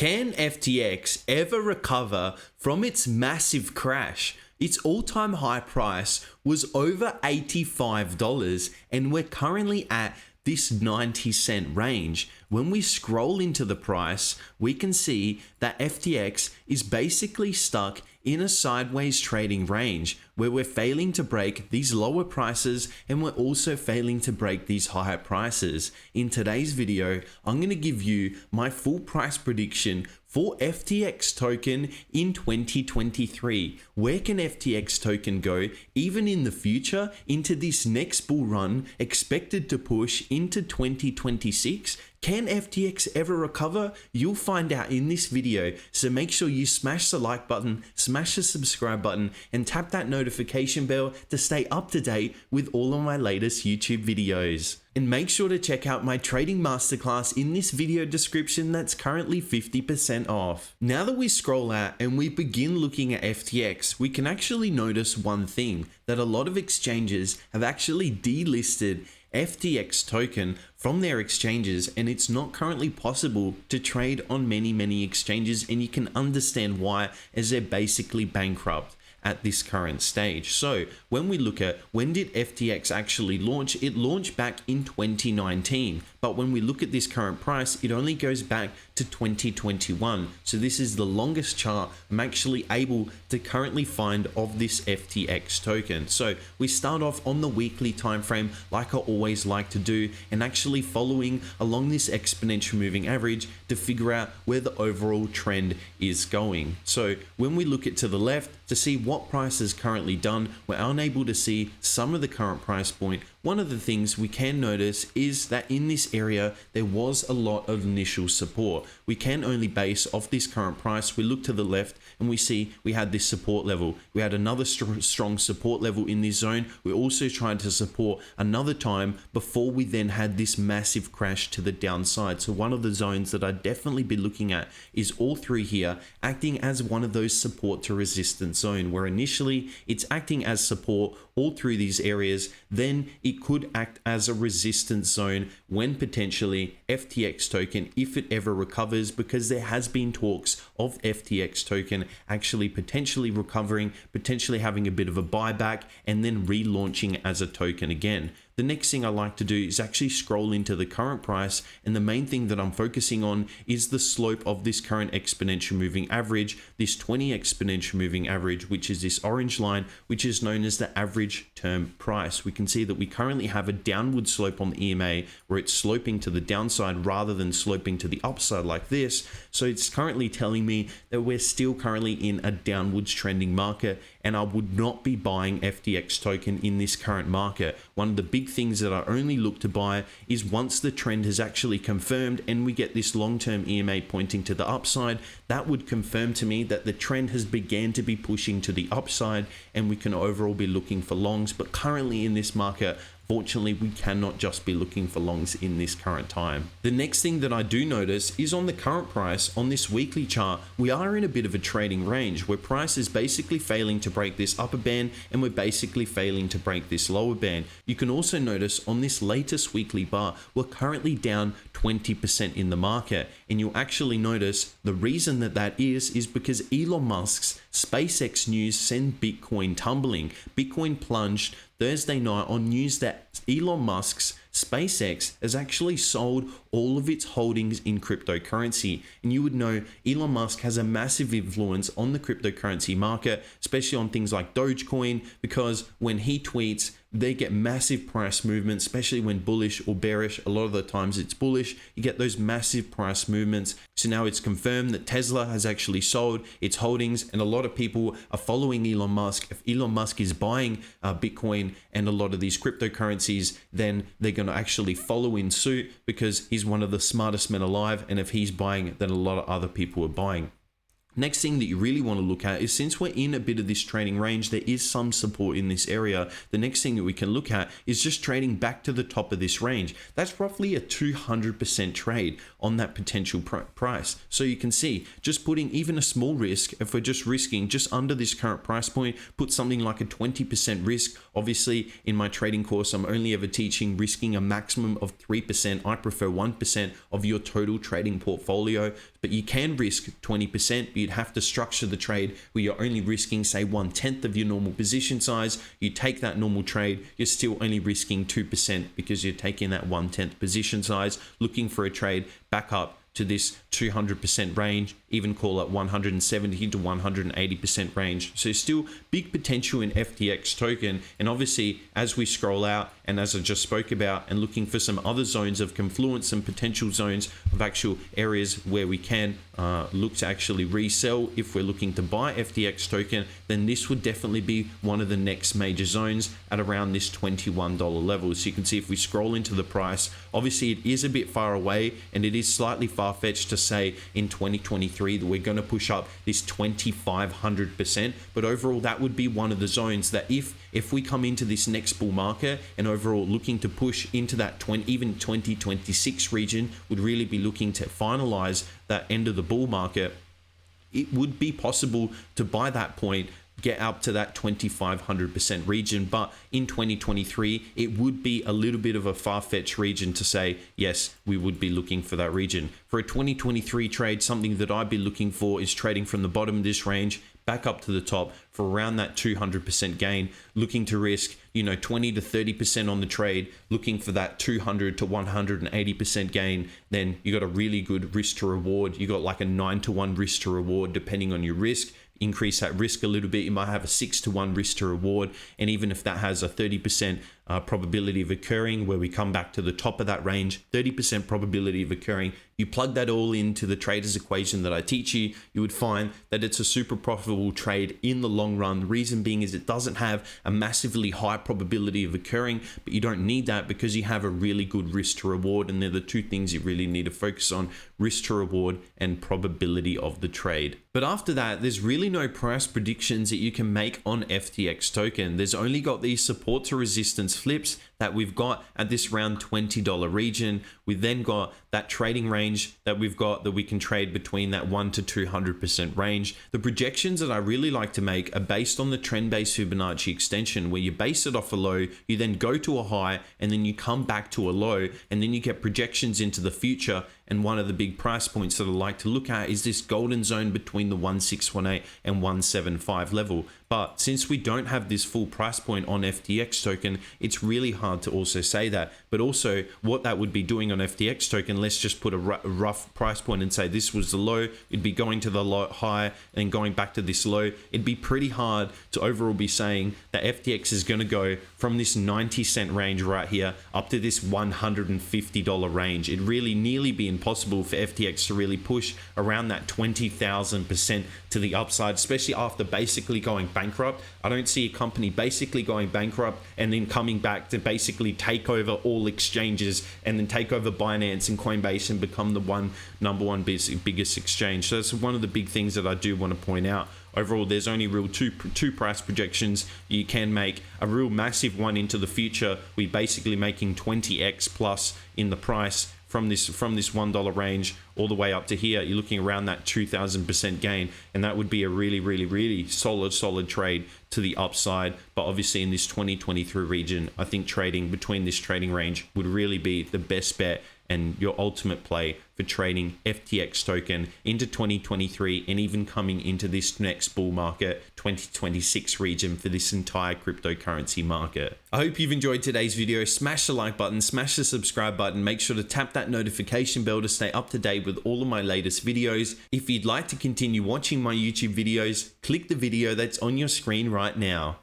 Can FTX ever recover from its massive crash? Its all-time high price was over $85 and we're currently at this 90-cent range. When we scroll into the price, we can see that FTX is basically stuck in a sideways trading range where we're failing to break these lower prices and we're also failing to break these higher prices. In today's video, I'm going to give you my full price prediction for FTX token in 2023. Where can FTX token go even in the future into this next bull run expected to push into 2026? Can FTX ever recover? You'll find out in this video, so make sure you smash the like button, smash the subscribe button, and tap that notification bell to stay up to date with all of my latest YouTube videos. And make sure to check out my trading masterclass in this video description that's currently 50% off. Now that we scroll out and we begin looking at FTX, we can actually notice one thing, that a lot of exchanges have actually delisted FTX token from their exchanges, and it's not currently possible to trade on many exchanges, and you can understand why, as they're basically bankrupt at this current stage. So when we look at when did FTX actually launch, it launched back in 2019. But when we look at this current price, it only goes back to 2021. So this is the longest chart I'm actually able to currently find of this FTX token. So we start off on the weekly time frame like I always like to do, and actually following along this exponential moving average to figure out where the overall trend is going. So when we look at to the left to see what price is currently done, we're unable to see some of the current price point. One of the things we can notice is that in this area, there was a lot of initial support. We can only base off this current price. We look to the left and we see we had this support level. We had another strong support level in this zone. We also tried to support another time before we then had this massive crash to the downside. So one of the zones that I'd definitely be looking at is all three here, acting as one of those support to resistance zone, where initially it's acting as support all through these areas, then it could act as a resistance zone when potentially FTX token, if it ever recovers, because there has been talks of FTX token actually potentially recovering, potentially having a bit of a buyback and then relaunching as a token again. The next thing I like to do is actually scroll into the current price, and the main thing that I'm focusing on is the slope of this current exponential moving average, this 20 exponential moving average, which is this orange line, which is known as the average term price. We can see that we currently have a downward slope on the EMA where it's sloping to the downside rather than sloping to the upside like this. So it's currently telling me that we're still currently in a downwards trending market, and I would not be buying FTX token in this current market. One of the big things that I only look to buy is once the trend has actually confirmed and we get this long-term EMA pointing to the upside, that would confirm to me that the trend has began to be pushing to the upside and we can overall be looking for longs. But currently in this market, fortunately, we cannot just be looking for longs in this current time. The next thing that I do notice is on the current price on this weekly chart, we are in a bit of a trading range where price is basically failing to break this upper band and we're basically failing to break this lower band. You can also notice on this latest weekly bar, we're currently down 20% in the market, and you'll actually notice the reason that is because Elon Musk's SpaceX news sent Bitcoin tumbling. Bitcoin plunged Thursday night on news that Elon Musk's SpaceX has actually sold all of its holdings in cryptocurrency. And you would know Elon Musk has a massive influence on the cryptocurrency market, especially on things like Dogecoin, because when he tweets, they get massive price movements, especially when bullish or bearish. A lot of the times it's bullish, you get those massive price movements. So now it's confirmed that Tesla has actually sold its holdings, and a lot of people are following Elon Musk. If Elon Musk is buying Bitcoin and a lot of these cryptocurrencies, then they're going to actually follow in suit because he's one of the smartest men alive. And if he's buying, then a lot of other people are buying. Next thing that you really want to look at is, since we're in a bit of this trading range, there is some support in this area. The next thing that we can look at is just trading back to the top of this range. That's roughly a 200% trade on that potential price. So you can see, just putting even a small risk, if we're just risking just under this current price point, put something like a 20% risk. Obviously, in my trading course, I'm only ever teaching risking a maximum of 3%. I prefer 1% of your total trading portfolio. but you can risk 20%, but you'd have to structure the trade where you're only risking, say, 1/10 of your normal position size. You take that normal trade, you're still only risking 2% because you're taking that 1/10 position size, looking for a trade back up to this 200% range, even call it 170 to 180% range. So still big potential in FTX token. And obviously, as we scroll out, and as I just spoke about, and looking for some other zones of confluence and potential zones of actual areas where we can look to actually resell. If we're looking to buy FTX token, then this would definitely be one of the next major zones at around this $21 level. So you can see if we scroll into the price, obviously it is a bit far away, and it is slightly far-fetched to say in 2023 that we're going to push up this 2,500%. But overall, that would be one of the zones that if we come into this next bull market and overall looking to push into that even 2026 region, would really be looking to finalize that end of the bull market, it would be possible to, by that point, get up to that 2,500% region. But in 2023, it would be a little bit of a far-fetched region to say, yes, we would be looking for that region. For a 2023 trade, something that I'd be looking for is trading from the bottom of this range back up to the top for around that 200% gain, looking to risk, 20 to 30% on the trade, looking for that 200 to 180% gain. Then you got a really good risk to reward. You got like a 9-to-1 risk to reward, depending on your risk. Increase that risk a little bit, you might have a 6-to-1 risk to reward. And even if that has a 30% probability of occurring, where we come back to the top of that range, 30% probability of occurring, you plug that all into the trader's equation that I teach you, you would find that it's a super profitable trade in the long run. The reason being is it doesn't have a massively high probability of occurring, but you don't need that because you have a really good risk to reward. And they're the two things you really need to focus on: risk to reward and probability of the trade. But after that, there's really no price predictions that you can make on FTX token. There's only got these support to resistance flips that we've got at this round $20 region. We then got that trading range that we've got that we can trade between that 1 to 200% range. The projections that I really like to make are based on the trend-based Fibonacci extension, where you base it off a low, you then go to a high, and then you come back to a low, and then you get projections into the future. And one of the big price points that I like to look at is this golden zone between the 1618 and 175 level. But since we don't have this full price point on FTX token, it's really hard to also say that. But also what that would be doing on FTX token, let's just put a rough price point and say this was the low, it'd be going to the low, high, and going back to this low. It'd be pretty hard to overall be saying that FTX is going to go from this 90-cent range right here up to this $150 range. It'd really nearly be impossible for FTX to really push around that 20,000% to the upside, especially after basically going bankrupt. I don't see a company basically going bankrupt and then coming back to basically take over all exchanges and then take over Binance and Coinbase and become the number one biggest exchange. So that's one of the big things that I do want to point out. Overall, there's only real two price projections you can make. A real massive one into the future, we're basically making 20x plus in the price from this $1 range all the way up to here. You're looking around that 2,000% gain, and that would be a really solid trade to the upside. But obviously in this 2023 region, I think trading between this trading range would really be the best bet and your ultimate play for trading FTX token into 2023 and even coming into this next bull market 2026 region for this entire cryptocurrency market. I hope you've enjoyed today's video. Smash the like button, smash the subscribe button, make sure to tap that notification bell to stay up to date with all of my latest videos. If you'd like to continue watching my YouTube videos, click the video that's on your screen right now.